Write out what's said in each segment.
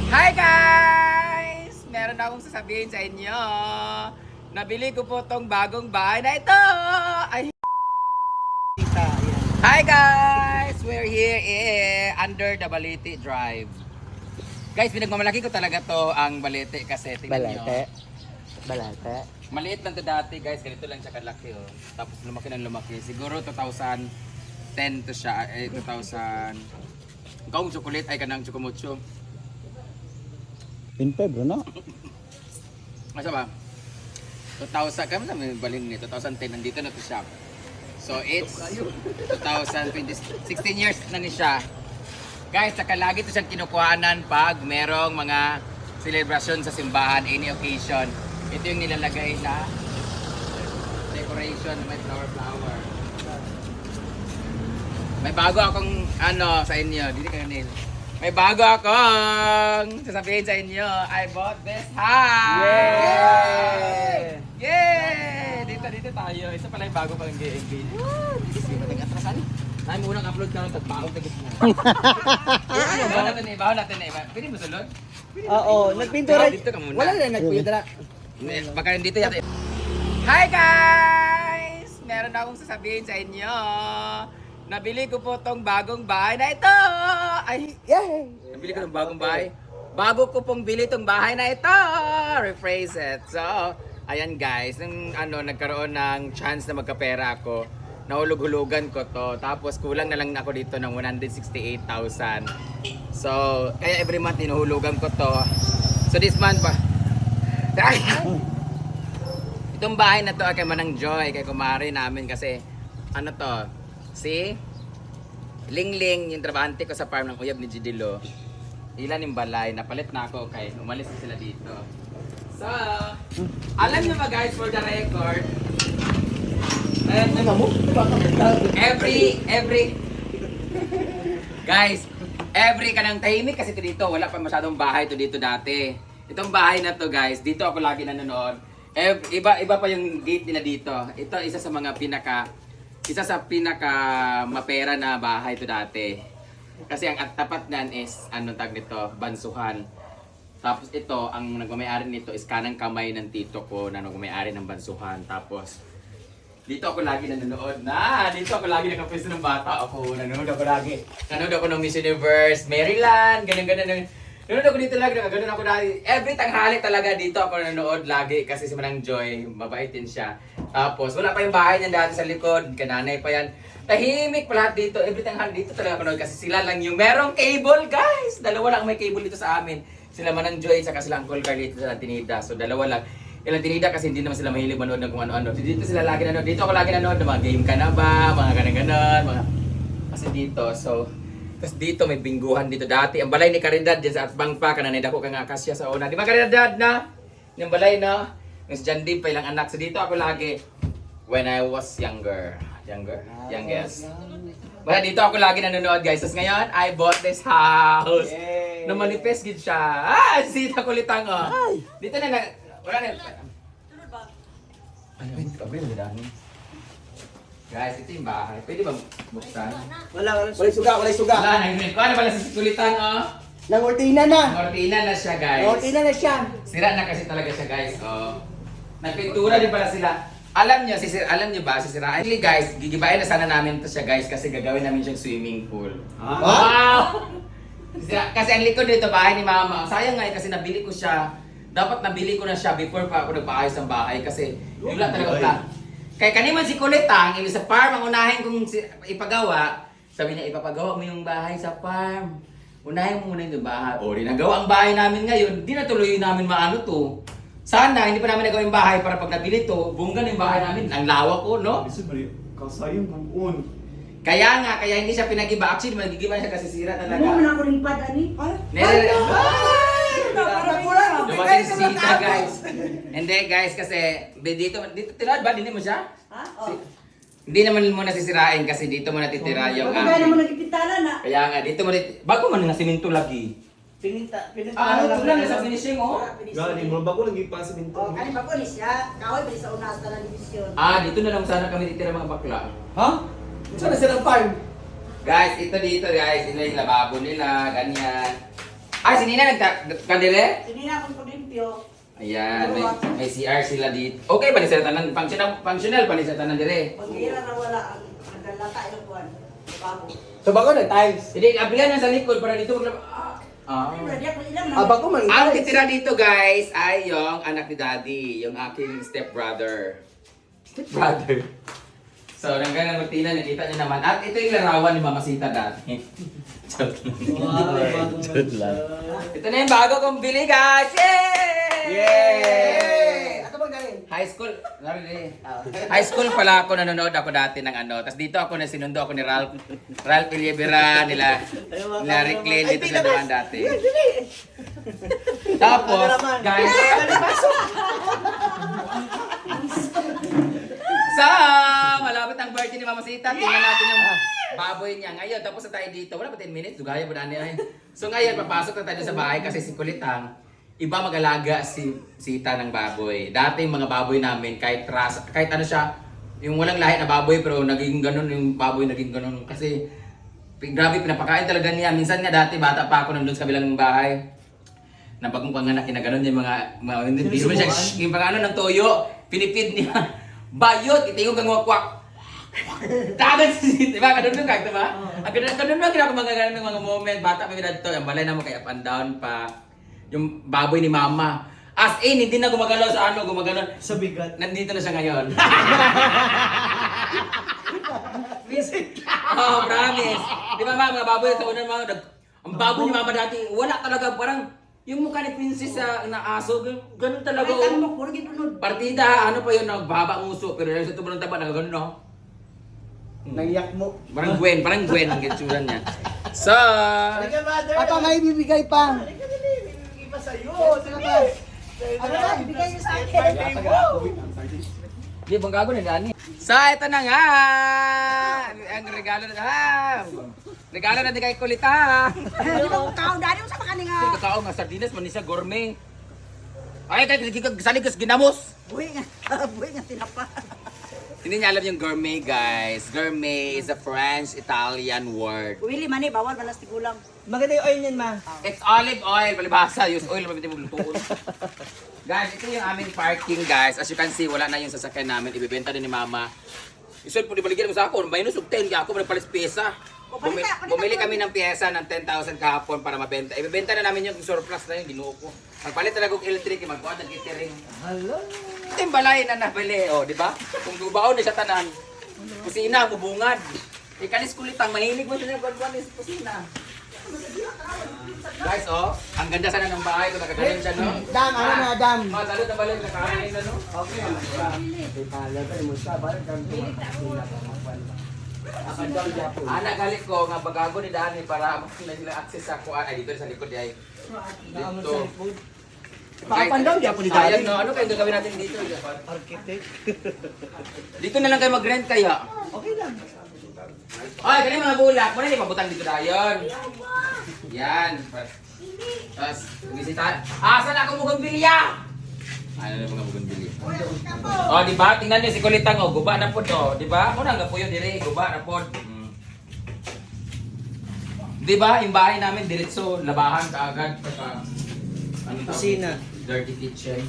Hi guys! Meron akong sasabihin sa inyo. Nabili ko po tong bagong bahay na ito. Ay. Hi guys! We're here under the Balete Drive. Guys, pinagmamalaki ko talaga to ang Balete kasi tingnan nyo. Balete. Maliit lang to dati guys, ganito lang siya kalaki oh. Tapos lumaki ng lumaki. Siguro 2010 to siya, 2000. Ikaw ang chocolate ay kanang chocomucho. Pinpe bro no? Masa ba? 2000, kami namin balin ni 2010, nandito na to siya. So it's 2020, 16 years na ni siya. Guys, saka lagi to siyang kinukuhanan pag merong mga celebration sa simbahan, any occasion. Ito yung nilalagay na decoration, may flower. May bago akong ano sa inyo, dito ka Neil. May bago akong sasabihin sa inyo. I bought this house! Yay! Yay! Dito tayo. Isa pala yung bago pang engage. Hindi ba nag-atrasan? Ay, mo unang upload ka ng tagbaong tagit mo. Bawa natin eh. Pwede mo sulod? Oo, nagpintura. Dito ka muna. Wala na nagpintura. Baka dito yata. Hi guys! Meron akong sasabihin sa inyo. Nabili ko po tong bagong bahay na ito. Ay, yay! Nabili ko ng bagong bahay. Bago ko pong bili tong bahay na ito. Rephrase it. So, ayan guys, nung nagkaroon ng chance na magkapera ako, nahulog-hulugan ko to. Tapos kulang na lang ako dito ng 168,000. So, kaya every month hinuhulugan ko to. So this month pa. Itong bahay na to ay kay Manang Joy, kay kumari namin kasi ano to, si Lingling, yung trabahante ko sa farm ng uyab ni Gidilo. Ilan yung balay, napalit na ako, okay, umalis na sila dito. So, alam nyo ba guys, for the record, every kanang tahimik kasi ito dito, wala pa masyadong bahay ito dito dati. Itong bahay na to guys, dito ako lagi nanonood. Iba pa yung gate nila dito. Ito isa sa pinaka mapera na bahay ito dati. Kasi ang tapat nan is tag nito, Bansuhan. Tapos ito, ang nagmamay-ari nito is kanang kamay ng tito ko na nagmamay-ari ng Bansuhan. Tapos dito ako lagi nanonood na. Dito ako lagi nakapwesto ng bata ako. Nanonood ako lagi. Nanonood ako ng Miss Universe, Maryland, ganun. Nanonood ako dito lagi, ganun ako dati. Every tanghali talaga dito ako nanonood lagi kasi si Manang Joy, mabait din siya. Tapos wala pa yung bahay niya dati sa likod, kananay pa yan. Tahimik pa lahat dito, every tanghali dito talaga ako nanonood kasi sila lang yung merong cable guys. Dalawa lang may cable dito sa amin. Sila Manang Joy saka sila Uncle Carlito sa Tinida. So dalawa lang. Ilang tinida kasi hindi naman sila mahilig manood ng kung ano-ano. Dito sila lagi nanood. Dito ako lagi nanood ng mga game ka na ba, mga ganon-ganon, mga kasi dito. So, tapos dito may bingguhan dito dati. Ang balay ni Caridad dyan sa Atbang pa, kananay dako ka nga kasya sa una. Di ba Caridad na? Yung balay no? Yung si John Dib pa ilang anak. So dito ako lagi when I was youngest. Baya dito ako lagi nanonood guys. Tapos ngayon, I bought this house. Na manifest gid siya. Sita kulitang oh. Dito na wala na. Ano ba? Guys, ito yung bahay. Pwede ba buksan? Wala suga. Wala na. Ano pala sa sikulitan, oh? Nangortina na. Nangortina na siya, guys. Nangortina na siya. Sira na kasi talaga siya, guys. Oh. Nagpintura din pala sila. Alam niyo ba, sisiraan? Actually, guys, gigibayin na sana namin to siya, guys, kasi gagawin namin siyang swimming pool. Wow! Kasi ang likod dito, bahay ni Mama. Sayang nga kasi nabili ko siya. Dapat nabili ko na siya before pa ako nagpaayos ng bahay kasi wala talaga wala. Kaya kaniman si Kulitang, ibig sa farm ang unahin kong ipagawa. Sabi niya, ipapagawa mo yung bahay sa farm. Unahin mo muna yung bahay. O, rinagawa ang bahay namin ngayon. Di natuloy namin maano to. Sana, hindi pa namin nagawa yung bahay para pag nabili to, bunggan yung bahay namin. Ang lawak ko, no? Kasayang kung Kaya nga, kaya hindi siya pinag-iba. Actually, magigiba siya kasi sira talaga. Ano man ako rin pad, ani? Dumating si Sita, guys. Hindi, guys, kasi dito tinawad ba? Hindi mo siya? Ha? Oh. Hindi naman mo nasisirain kasi dito mo natitira yung Kung kaya naman nagpintana na. Kaya nga, dito mo bago man nga siminto lagi. Pinita Ano lang sa finishing, oh? galing mo bago lagi pa sa minto. Oh, kani ba ko ni siya? Kahoy ba sa una sa division. Dito na lang sana kami titira mga bakla. Ha? Saan na silang farm? Guys, ito dito, guys. Ito yung lababo nila, ganyan. Ay, si Nina nagkandire? Hindi na akong paglimpyo. Ayan, may CR sila dito. Okay ba ni sa tanan? Functional pa ni sa tanan dire? Pag hira na wala ang nagalata ilang buwan. Bago. So bago na tiles. Hindi, ablihan na sa likod para dito maglaba. Ay, ready ako ilang na. Bago man Ang tiles. titira dito guys ay yung anak ni Daddy, yung aking stepbrother. Stepbrother. So, nanggang rutina, nakita niyo naman. At ito yung larawan ni Mama Sita dati. Joke lang. Ito na yung bago kong bili guys! Yay! Yay! Ato bang galing? High school, high school pala ako, nanonood ako dati ng ano. Tapos dito ako na sinundo ako ni Ralph Illiebera, nila Rick Lane, dito sa naman dati. Tapos, guys, malapit ang birthday ni Mama Sita. Tingnan natin yung baboy niya ngayon. Tapos na tayo dito, wala pa 10 minutes, dugaya pa na ay. So ngayon, papasok na tayo sa bahay kasi si Kulitang, iba mag-alaga si Sita ng baboy. Dati yung mga baboy namin, kahit ano siya, yung walang lahi na baboy pero naging ganun yung baboy, naging ganun. Kasi grabe, pinapakain talaga niya. Minsan nga dati, bata pa ako nandun sa kabilang bahay. Na bagong panganak, kinaganon niya hindi mo siya, yung pangano ng toyo, pinipid niya. Bayot, itingog ang wakwak. Tagan si diba? Ganun ka, diba? Ganun lang ginagawa mga moment. Bata pa minad to, yung balay na mo kay up and down pa. Yung baboy ni Mama. As in, hindi na gumagalaw sa ano, gumagalaw. Sa bigat. Nandito na siya ngayon. Oh, promise. Di ba mga baboy sa unan mga ang baboy ni Mama dati, wala talaga parang yung mukha ni Princess na aso, ganun talaga. Ay, tanong mo, puro ginunod. Partida, ano pa yun, nagbaba ang uso, pero sa tubo ng taba, nagagano, no? Nangyak mo. Parang Gwen ang gitsura niya. So, Ato may bibigay pa. Iba sa'yo. Ano na, bigay niyo sa akin. di bang gago na Dani. So, ito na nga! Ang regalo na regalo na di kay Kulitang. Di ba kaon dali mo sa makani nga. Ito kakao nga sardinas, manisa gourmet. Ay, kaya salig ginamos. Buhi nga tinapa. Hindi niya alam yung gourmet, guys. Gourmet is a French-Italian word. Willy mani bawal balas tigulang. Maganda yung oil niyan, ma. It's olive oil, palibasa. Use oil, mabiti mo lutuon. Guys, ito yung aming parking, guys. As you can see, wala na yung sasakyan namin. Ibibenta din ni Mama. Isol po, di baligyan mo sa ako. Minus of 10, kaya ako magpalis pyesa. Bumili kami ng pyesa ng 10,000 kahapon para mabenta. Ibibenta na namin yung surplus na yun, ginuo ko. Magpalit talaga ng electric, magkuha ng catering. Hello. Ito yung balay na nabili, o, di ba? Kung gubaon na siya tanan, kusina, bubungad. Ikalis Kulitang, mahilig mo siya ng kwan sa kusina. Guys, oh, ang ganda sana ng bahay kung nakagaling siya, no? Dam, ano na, dam. Oh, salud na balik, nakakain na, no? Okay. Anak galit ko, nga bagago ni Dani para sila access sa kuan. Ay, dito sa likod ay. Dito. Papandaw, di ako ni Sayang, Daddy. no? Ano kayong gagawin natin dito? Architect. Dito na lang kayo mag-rent kaya. Okay lang. Ay, kanina mga bulak. Muna hindi pabutang dito dayon. Yan. Tapos, bisita. Saan ako mugambilya? Ano na mga mugambilya? Oh, di ba? Tingnan niyo si Kulitang, oh. Guba na po to. Di ba? Muna nga po yun, dire. Guba na po. Di ba? Yung bahay namin, diretso, labahan kaagad. Ano tawag? Kusina. Dirty kitchen.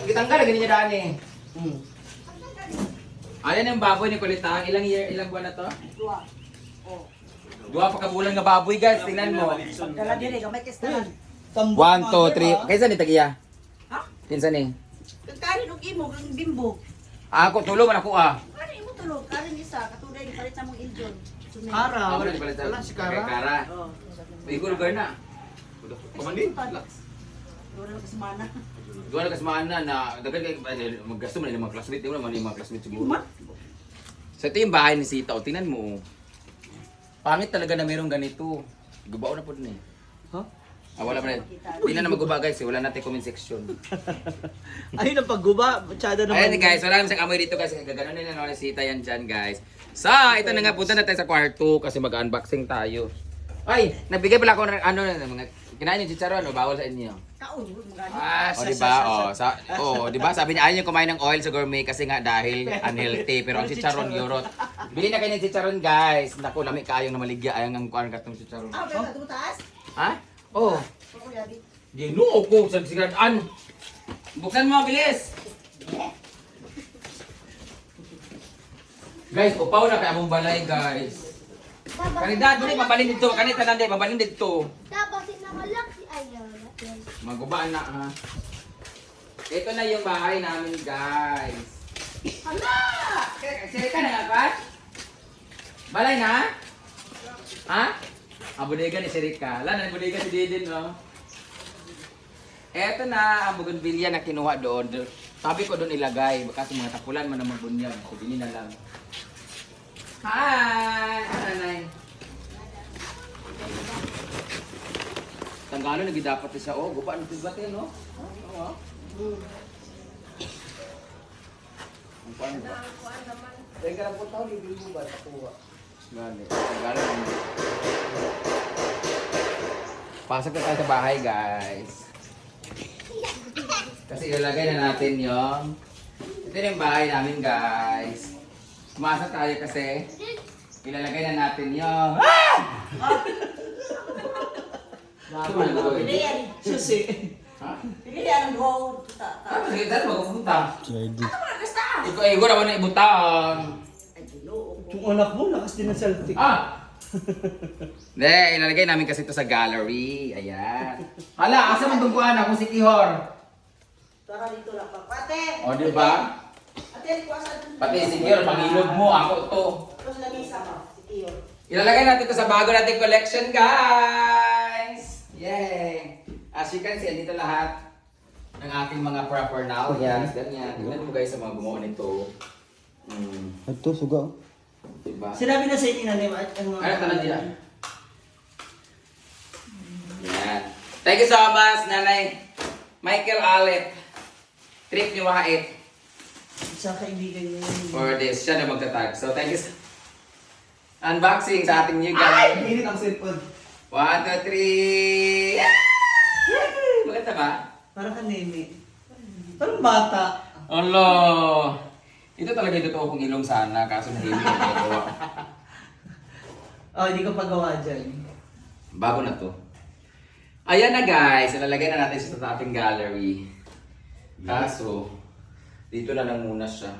Gitanggal, ganyan niya daan eh. Ayan yung baboy ni Kulitang. Ilang buwan na to? Dua. Oh. Dua pa kabulan nga baboy, guys. Tingnan mo. Dala dire gamay kistanan. 1, 2, 3. Kaysa ni Tagiya? Ha? Kinsa ni? Karin og imo kang bimbo. Ako, tulo man ako ah. Karin imo tulog, karin isa katulad palit sa mong iljon. Kara. Wala di pala Wala si Kara. Kara. Oh. Igor na. Pamandi. Dura ka semana. Dua na kasmana na dagan kay maggasto man yung mga classmate, di mo naman yung mga classmate siguro. Sa ito yung bahay ni Sita, o tingnan mo. Pangit talaga na mayroong ganito. Gubao na po din eh. Ha? Wala pa rin. Hindi na maguba guys, wala natin comment section. Ayun ang pagguba. Masyado naman. Ayan guys, wala naman siyang amoy dito kasi gaganon nila na Sita yan dyan guys. Ito na nga, punta na tayo sa kwarto kasi mag-unboxing tayo. Ay, nagbigay pala ako ng ano, mga kinain yung chicharon, bawal sa inyo. Kaon magani. O di ba? Sabi niya ayaw niya kumain ng oil sa gourmet kasi nga dahil unhealthy, pero ang chicharon yurot. Bili na kayo ng chicharon guys. Naku, lami kaayong na maligya ayang ang kuan katong chicharon. Ah, pero tutaas. Ha? Oh. Ginoo ko sa sigaran. Buksan mo, bilis! Guys, upaw na kay among balay, guys. Kanida, dili mabalin dito. Kanita nanday, mabalin dito. Tapos nakalak si Ayaw. Magubaan na, ha? Ito na yung bahay namin, guys. Hala! Siri ka na nga, pa? Balay na? Ha? Ang bodega ni Sirika. Wala na, bodega si Didin, no? Eto na, ang bougainvillea na kinuha doon. Sabi ko doon ilagay. Kasi mga tapulan man naman bunyag. So, bili na lang. Hi! Ano, nanay? Tanggalo, nagidapat siya. Oh, gupa, ano tibatin, no? Oo, Ang paano ba? Teka lang po tao, libre mo ba? Takuha. Gani. Tanggalo. Pasok na tayo sa bahay, guys. Kasi ilalagay na natin yung... Ito yung bahay namin, guys. Pumasok tayo kasi ilalagay na natin yung... Ah! Pili yan. Susi. Ha? Pili yan ang go. Ano sige, dahil magpupunta? Ikaw naman na ibutang. Ay, ginoo. Yung anak mo, lakas din ng Celtic. Ah! Hindi, ilalagay namin kasi ito sa gallery. Ayan. Hala, asa man tungkuan ako si Tihor? Tara dito lang pa. Pate! O, di ba? Ate, kuwasan. Pati si Tihor, pangilog mo. Ako to. Tapos lamisa mo, si Tio. Ilalagay natin ito sa bago nating collection, guys! Yay! As you can see, dito lahat ng ating mga proper now. Yan, ganyan. Tingnan mo guys sa mga gumawa nito. Ito, suga. Diba? Sinabi na sa inyo na at ano. Ano tanong dyan? Yan. Thank you so much, Nanay Michael Alep. Trip ni Wahait Sa kaibigan niya yun. for this. Siya na magtatag. So, thank you. Unboxing sa ating new Ay! guy. Init ang cellphone. 1, 2, 3. Maganda ba? Parang kanini. Parang bata. Alo! Ito talaga yung totoo kong ilong sana, kaso hindi ko magawa. Oh, hindi ko pagawa dyan. Bago na to. Ayan na guys, nalalagay na natin siya sa ating gallery. Kaso, dito na lang muna siya.